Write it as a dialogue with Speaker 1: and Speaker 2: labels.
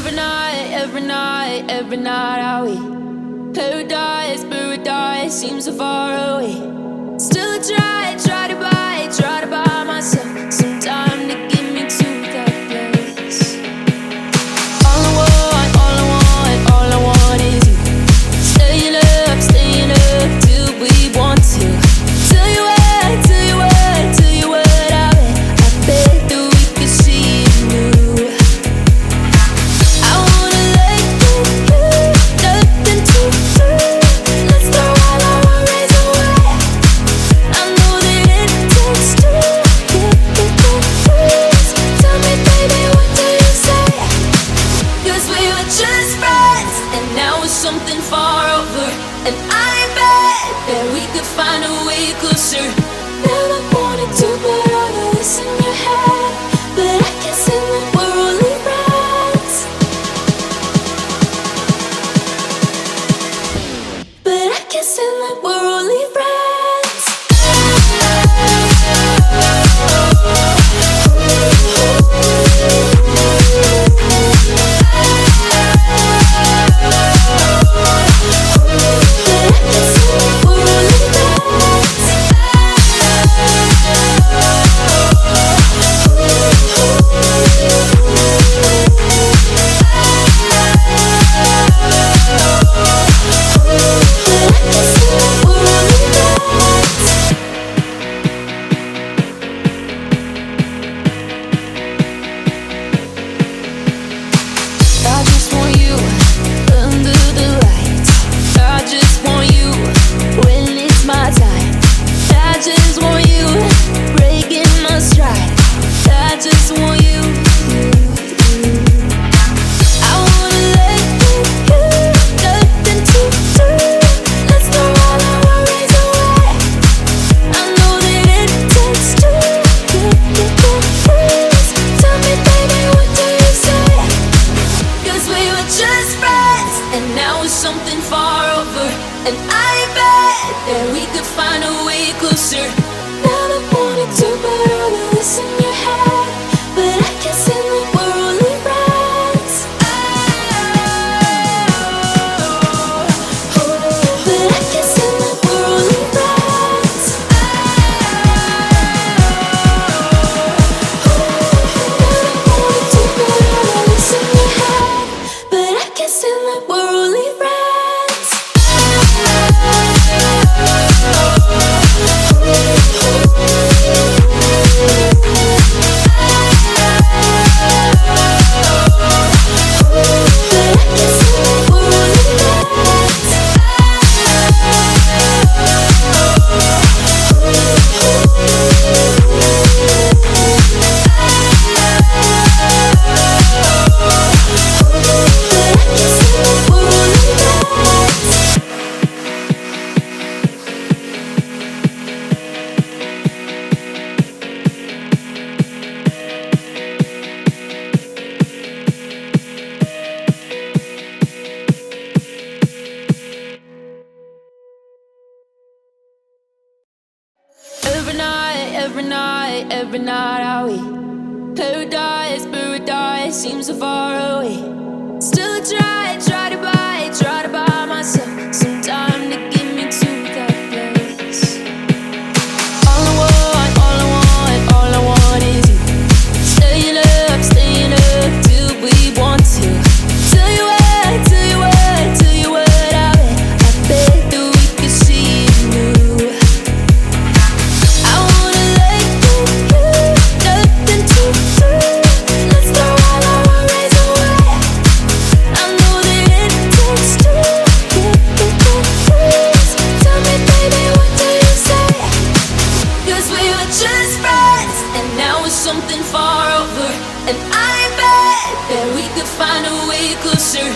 Speaker 1: every night are we paradise seems so far away. Still I try to buy myself some time to get me to that place. All I want is you. Staying up till we want to. Tell you what I bet that we could see it new. I wanna let you do nothing to do. Let's throw all our worries away. I know that it takes two to get me confused. Tell me, baby, what do you say? 'Cause we were just friends, and now it's something far over. And I bet that we could find a way closer. Never wanted to put all of this in your head, but I can't say that we're only friends. But I can't say that we're only friends. I just want you under the lights. I just want you when it's my time. I just want you breaking my stride. I just want you. I wanna let you do nothing to do. Let's throw all our worries away. I know that it takes two to get confused. Tell me, baby, what do you say? 'Cause we were just friends, and now it's something far over. And I bet that we could find a way closer. Never wanted to put all of this in your head, but I can't say that we're only friends. But I can't say that we're only friends. Never wanted to put all of this in your head, but I can't say that we're only friends. Every night are we paradise seems so far away. Still I try to buy myself some time to get me to that place. All I want is you. Staying up till we want to. Tell you what I bet that we could see it new. I wanna let you do nothing to do. Let's throw all our worries away. I know that it takes two to get me confused. Tell me, baby, what do you say? 'Cause we were just friends, and now it's something far over. And I bet that we could find a way closer.